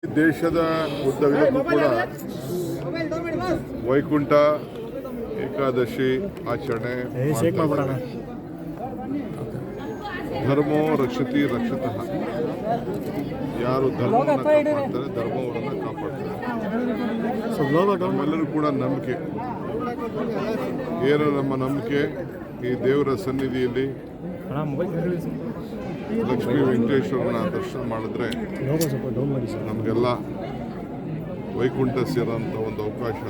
ದೇಶದ ಉದ್ದಗಲಕ್ಕೂ ಕೂಡ ವೈಕುಂಠ ಏಕಾದಶಿ ಆಚರಣೆ ಧರ್ಮೋ ರಕ್ಷತಿ ರಕ್ಷತಃ. ಯಾರು ಧರ್ಮವನ್ನು ಕಾಪಾಡ್ತಾರೆ ಧರ್ಮವರನ್ನು ಕಾಪಾಡ್ತಾರೆ. ನಮ್ಮೆಲ್ಲರೂ ಕೂಡ ನಂಬಿಕೆ ಏನು, ನಮ್ಮ ನಂಬಿಕೆ ಈ ದೇವರ ಸನ್ನಿಧಿಯಲ್ಲಿ ಲಕ್ಷ್ಮೀ ವೆಂಕಟೇಶ್ವರನ ದರ್ಶನ ಮಾಡಿದ್ರೆ ನಮಗೆಲ್ಲ ವೈಕುಂಠ ಸೇರೋಂಥ ಒಂದು ಅವಕಾಶ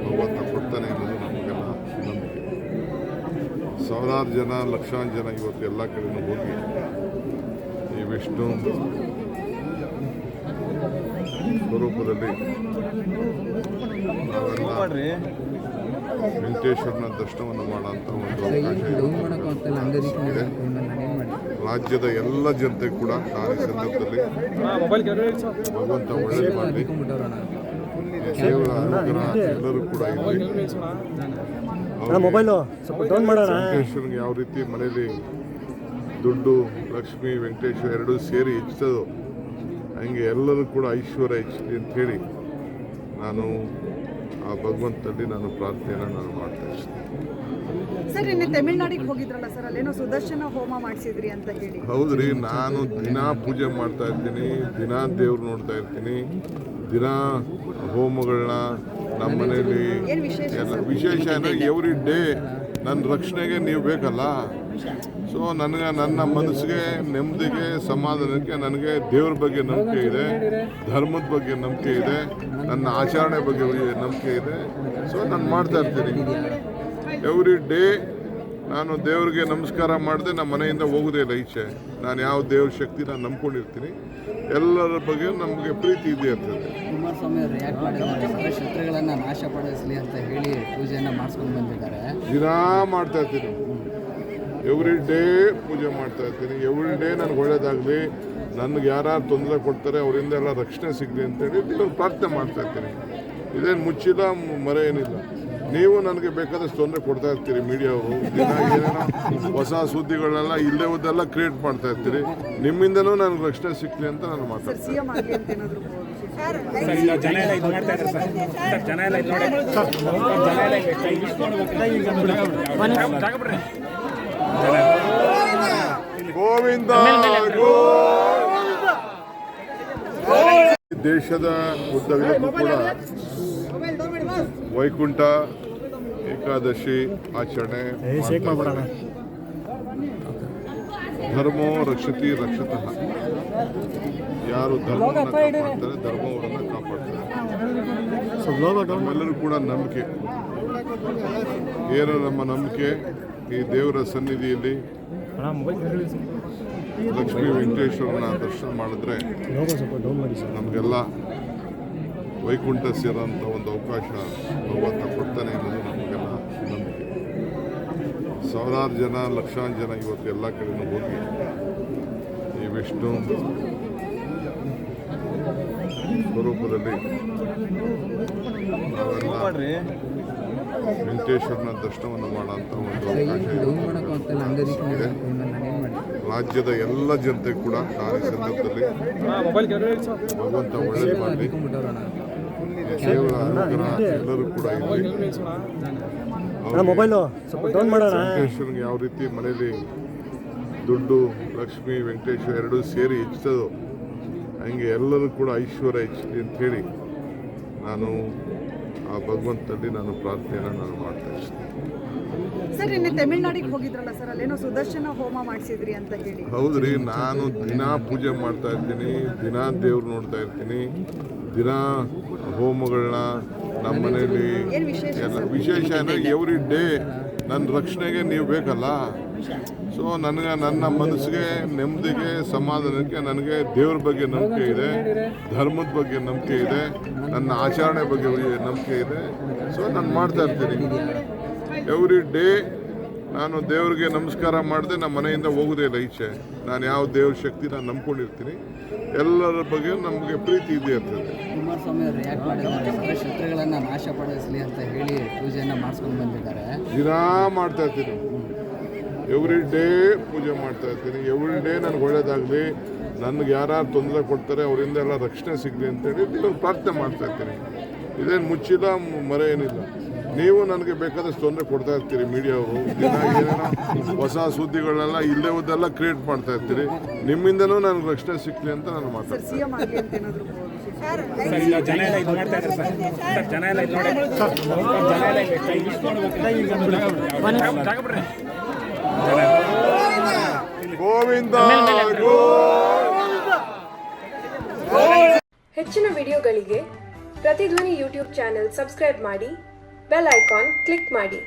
ಭಗವಂತ ಕೊಡ್ತಾನೆ ಅನ್ನೋದು ನಮಗೆಲ್ಲ ನಂಬಿಕೆ. ಸಾವಿರಾರು ಜನ ಲಕ್ಷಾಂತರ ಜನ ಇವತ್ತು ಎಲ್ಲ ಕಡೆನೂ ಹೋಗಿ ಈ ವಿಷ್ಣು ಸ್ವರೂಪದಲ್ಲಿ ನಾವೆಲ್ಲ ವೆಂಕಟೇಶ್ವರನ ದರ್ಶನವನ್ನು ಮಾಡೋಂಥ ಒಂದು ಅವಕಾಶ ಇದೆ. ರಾಜ್ಯದ ಎಲ್ಲ ಜನತೆ ಕೂಡ ನಾನು ಈ ಸಂದರ್ಭದಲ್ಲಿ ಭಗವಂತ ಒಳ್ಳೇದು ಮಾಡಲಿ, ದೇವರ ಅನುಗ್ರಹ ಎಲ್ಲರೂ ಕೂಡ ಇರಲಿ. ವೆಂಕಟೇಶ್ವರನಿಗೆ ಯಾವ ರೀತಿ ಮನೆಯಲ್ಲಿ ದುಡ್ಡು ಲಕ್ಷ್ಮಿ ವೆಂಕಟೇಶ್ವರ ಎರಡೂ ಸೇರಿ ಹೆಚ್ಚಿಸೋದು ಹಂಗೆ ಎಲ್ಲರೂ ಕೂಡ ಐಶ್ವರ್ಯ ಹೆಚ್ಚಲಿ ಅಂಥೇಳಿ ನಾನು ಆ ಭಗವಂತನಲ್ಲಿ ನಾನು ಪ್ರಾರ್ಥನೆಯನ್ನು ಮಾಡ್ತಾ ಇದ್ದೀನಿ. ಸರ್, ನಿನ್ನೆ ತಮಿಳ್ನಾಡಿಗೆ ಹೋಗಿದ್ರಲ್ಲ ಸರ್, ಅಲ್ಲೇನೋ ಸುದರ್ಶನ ಹೋಮ ಮಾಡಿಸಿದ್ರಿ ಅಂತ ಹೇಳಿ. ಹೌದ್ರಿ, ನಾನು ದಿನಾ ಪೂಜೆ ಮಾಡ್ತಾ ಇರ್ತೀನಿ, ದಿನಾ ದೇವ್ರು ನೋಡ್ತಾ ಇರ್ತೀನಿ, ದಿನಾ ಹೋಮಗಳನ್ನ ನಮ್ಮ ಮನೇಲಿ ಎಲ್ಲ ವಿಶೇಷ ಅಂದರೆ ಎವ್ರಿ ಡೇ ನನ್ನ ರಕ್ಷಣೆಗೆ ನೀವು ಬೇಕಲ್ಲ. ಸೊ ನನಗೆ ನನ್ನ ಮನಸ್ಸಿಗೆ ನೆಮ್ಮದಿಗೆ ಸಮಾಧಾನಕ್ಕೆ ನನಗೆ ದೇವ್ರ ಬಗ್ಗೆ ನಂಬಿಕೆ ಇದೆ, ಧರ್ಮದ ಬಗ್ಗೆ ನಂಬಿಕೆ ಇದೆ, ನನ್ನ ಆಚರಣೆ ಬಗ್ಗೆ ನಂಬಿಕೆ ಇದೆ. ಸೊ ನಾನು ಮಾಡ್ತಾ ಇರ್ತೀನಿ ಎವ್ರಿ ಡೇ. ನಾನು ದೇವ್ರಿಗೆ ನಮಸ್ಕಾರ ಮಾಡದೆ ನಮ್ಮ ಮನೆಯಿಂದ ಹೋಗೋದೇ ಇಲ್ಲ ಈಚೆ. ನಾನು ಯಾವ ದೇವ್ರ ಶಕ್ತಿ ನಾನು ನಂಬ್ಕೊಂಡಿರ್ತೀನಿ, ಎಲ್ಲರ ಬಗ್ಗೆ ನಮಗೆ ಪ್ರೀತಿ ಇದೆ ಇರ್ತದೆ. ಕುಮಾರಸ್ವಾಮಿ ಅವರು ಯಾಕೆ ಮಾಡಿದ್ದಾರೆ, ಶತ್ರುಗಳನ್ನು ನಾಶಪಡಿಸಲಿ ಅಂತ ಹೇಳಿ ಪೂಜೆಯನ್ನು ಮಾಡಿಸ್ಕೊಂಡು ಬಂದಿದ್ದಾರೆ. ದಿನಾ ಮಾಡ್ತಾ ಇರ್ತೀನಿ, ಎವ್ರಿ ಡೇ ಪೂಜೆ ಮಾಡ್ತಾ ಇರ್ತೀನಿ. ಎವ್ರಿ ಡೇ ನನಗೆ ಒಳ್ಳೇದಾಗಲಿ, ನನಗೆ ಯಾರು ತೊಂದರೆ ಕೊಡ್ತಾರೆ ಅವರಿಂದ ಎಲ್ಲ ರಕ್ಷಣೆ ಸಿಗಲಿ ಅಂತೇಳಿ ದೇವ್ರು ಪ್ರಾರ್ಥನೆ ಮಾಡ್ತಾ ಇರ್ತೀನಿ. ಇದೇನು ಮುಚ್ಚಿಲ್ಲ, ಮರೆ ಏನಿಲ್ಲ. ನೀವು ನನಗೆ ಬೇಕಾದಷ್ಟು ತೊಂದರೆ ಕೊಡ್ತಾ ಇರ್ತೀರಿ, ಮೀಡಿಯಾವರು ದಿನ ಏನೇನೋ ಹೊಸ ಸುದ್ದಿಗಳನ್ನೆಲ್ಲ ಇಲ್ಲೇ ಹೋದೆಲ್ಲ ಕ್ರಿಯೇಟ್ ಮಾಡ್ತಾ ಇರ್ತೀರಿ. ನಿಮ್ಮಿಂದನೂ ನನಗೆ ರಕ್ಷಣೆ ಸಿಕ್ಕಲಿ ಅಂತ ನಾನು ಮಾತಾಡ್ತೀನಿ. ಗೋವಿಂದ ದೇಶದ ಉದ್ದಗಲಕ್ಕೂ ಕೂಡ ವೈಕುಂಠ ಏಕಾದಶಿ ಆಚರಣೆ ಧರ್ಮೋ ರಕ್ಷತಿ ರಕ್ಷತಃ. ಯಾರು ಧರ್ಮವನ್ನು ಕಾಪಾಡ್ತಾರೆ ಧರ್ಮವರನ್ನು ಕಾಪಾಡ್ತಾರೆ. ನಮ್ಮೆಲ್ಲರೂ ಕೂಡ ನಂಬಿಕೆ ಏನು, ನಮ್ಮ ನಂಬಿಕೆ ಈ ದೇವರ ಸನ್ನಿಧಿಯಲ್ಲಿ ಲಕ್ಷ್ಮೀ ವೆಂಕಟೇಶ್ವರನ ದರ್ಶನ ಮಾಡಿದ್ರೆ ನಮಗೆಲ್ಲ ವೈಕುಂಠ ಸೇರೋಂಥ ಒಂದು ಅವಕಾಶ ಭಗವಂತ ಕೊಡ್ತಾನೆ ಅನ್ನೋದು ನಮಗೆಲ್ಲ ನಂಬಿಕೆ. ಸಾವಿರಾರು ಜನ ಲಕ್ಷಾಂತರ ಜನ ಇವತ್ತು ಎಲ್ಲ ಕಡೆನೂ ಹೋಗಿ ಈ ವಿಷ್ಣು ಸ್ವರೂಪದಲ್ಲಿ ನಾವೆಲ್ಲ ವೆಂಕಟೇಶ್ವರನ ದರ್ಶನವನ್ನು ಮಾಡೋಂಥ ಒಂದು ಅವಕಾಶ ಇದೆ. ರಾಜ್ಯದ ಎಲ್ಲ ಜನತೆ ಕೂಡ ನಾನು ಈ ಸಂದರ್ಭದಲ್ಲಿ ಭಗವಂತ ಒಳ್ಳೇದು ಮಾಡಲಿ, ದೇವರ ಅನುಗ್ರಹ ಎಲ್ಲರೂ ಕೂಡ ಇರಲಿ. ವೆಂಕಟೇಶ್ವರನಿಗೆ ಯಾವ ರೀತಿ ಮನೆಯಲ್ಲಿ ದುಡ್ಡು ಲಕ್ಷ್ಮಿ ವೆಂಕಟೇಶ್ವರ ಎರಡೂ ಸೇರಿ ಹೆಚ್ಚಿಸೋದು ಹಂಗೆ ಎಲ್ಲರೂ ಕೂಡ ಐಶ್ವರ್ಯ ಹೆಚ್ಚಲಿ ಅಂಥೇಳಿ ನಾನು ಆ ಭಗವಂತನಲ್ಲಿ ನಾನು ಪ್ರಾರ್ಥನೆಯನ್ನು ನಾನು ಮಾಡ್ತಾ ಇದ್ದೀನಿ. ಸರ್, ನಿನ್ನೆ ತಮಿಳ್ನಾಡಿಗೆ ಹೋಗಿದ್ರಲ್ಲ ಸರ್, ಅಲ್ಲೇನೋ ಸುದರ್ಶನ ಹೋಮ ಮಾಡಿಸಿದ್ರಿ ಅಂತ ಹೇಳಿ. ಹೌದ್ರಿ, ನಾನು ದಿನಾ ಪೂಜೆ ಮಾಡ್ತಾ ಇರ್ತೀನಿ, ದಿನಾ ದೇವ್ರು ನೋಡ್ತಾ ಇರ್ತೀನಿ, ದಿನಾ ಹೋಮಗಳನ್ನ ನಮ್ಮ ಮನೇಲಿ ಎಲ್ಲ ವಿಶೇಷ ಅಂದರೆ ಎವ್ರಿ ಡೇ ನನ್ನ ರಕ್ಷಣೆಗೆ ನೀವು ಬೇಕಲ್ಲ. ಸೊ ನನಗೆ ನನ್ನ ಮನಸ್ಸಿಗೆ ನೆಮ್ಮದಿಗೆ ಸಮಾಧಾನಕ್ಕೆ ನನಗೆ ದೇವ್ರ ಬಗ್ಗೆ ನಂಬಿಕೆ ಇದೆ, ಧರ್ಮದ ಬಗ್ಗೆ ನಂಬಿಕೆ ಇದೆ, ನನ್ನ ಆಚರಣೆ ಬಗ್ಗೆ ನಂಬಿಕೆ ಇದೆ. ಸೊ ನಾನು ಮಾಡ್ತಾ ಇರ್ತೀನಿ ಎವ್ರಿ ಡೇ. ನಾನು ದೇವ್ರಿಗೆ ನಮಸ್ಕಾರ ಮಾಡದೆ ನಮ್ಮ ಮನೆಯಿಂದ ಹೋಗೋದೇ ಇಲ್ಲ ಈಚೆ. ನಾನು ಯಾವ ದೇವ್ರ ಶಕ್ತಿ ನಾನು ನಂಬ್ಕೊಂಡಿರ್ತೀನಿ, ಎಲ್ಲರ ಬಗ್ಗೆ ನಮಗೆ ಪ್ರೀತಿ ಇದೆ ಇರ್ತದೆ. ಕುಮಾರಸ್ವಾಮಿ ಅವರು ಯಾಕೆ ಮಾಡಿದ್ದಾರೆ, ಶತ್ರುಗಳನ್ನು ನಾಶಪಡಿಸಲಿ ಅಂತ ಹೇಳಿ ಪೂಜೆಯನ್ನು ಮಾಡಿಸ್ಕೊಂಡು ಬಂದಿದ್ದಾರೆ. ದಿನಾ ಮಾಡ್ತಾ ಇರ್ತೀನಿ, ಎವ್ರಿ ಡೇ ಪೂಜೆ ಮಾಡ್ತಾ ಇರ್ತೀನಿ. ಎವ್ರಿ ಡೇ ನನಗೆ ಒಳ್ಳೇದಾಗಲಿ, ನನಗೆ ಯಾರು ತೊಂದರೆ ಕೊಡ್ತಾರೆ ಅವರಿಂದ ಎಲ್ಲ ರಕ್ಷಣೆ ಸಿಗಲಿ ಅಂತೇಳಿ ದೇವ್ರು ಪ್ರಾರ್ಥನೆ ಮಾಡ್ತಾ ಇರ್ತೀನಿ. ಇದೇನು ಮುಚ್ಚಿಲ್ಲ ಮರೆ ಏನಿಲ್ಲ. ನೀವು ನನಗೆ ಬೇಕಾದಷ್ಟು ತೊಂದರೆ ಕೊಡ್ತಾ ಇರ್ತೀರಿ ಮೀಡಿಯಾವರು. ದಿನ ಏನೇನೋ ಹೊಸ ಸುದ್ದಿಗಳನ್ನೆಲ್ಲ ಇಲ್ಲೇ ಹೋದೆಲ್ಲ ಕ್ರಿಯೇಟ್ ಮಾಡ್ತಾ ಇರ್ತೀರಿ. ನಿಮ್ಮಿಂದನೂ ನನಗೆ ರಕ್ಷಣೆ ಸಿಕ್ಕಲಿ ಅಂತ ನಾನು ಸರ್ ಮಾತಾಡ್ತೀನಿ. ಸಿಎಂ ಆಗಿ ಅಂತ ಏನಾದರೂ ಜನ ಎಲ್ಲ ಇದು ಮಾಡ್ತಾ ಇದ್ದಾರೆ ಸರ್. ಜನ ಎಲ್ಲ ಇದು ನೋಡಿ ಜನ ಎಲ್ಲ ಕೈ ಗೋವಿಂದ ಹೆಚ್ಚಿನ ವಿಡಿಯೋಗಳಿಗೆ ಪ್ರತಿಧ್ವನಿ ಯೂಟ್ಯೂಬ್ ಚಾನೆಲ್ ಸಬ್ಸ್ಕ್ರೈಬ್ ಮಾಡಿ, ಬೆಲ್ ಐಕಾನ್ ಕ್ಲಿಕ್ ಮಾಡಿ.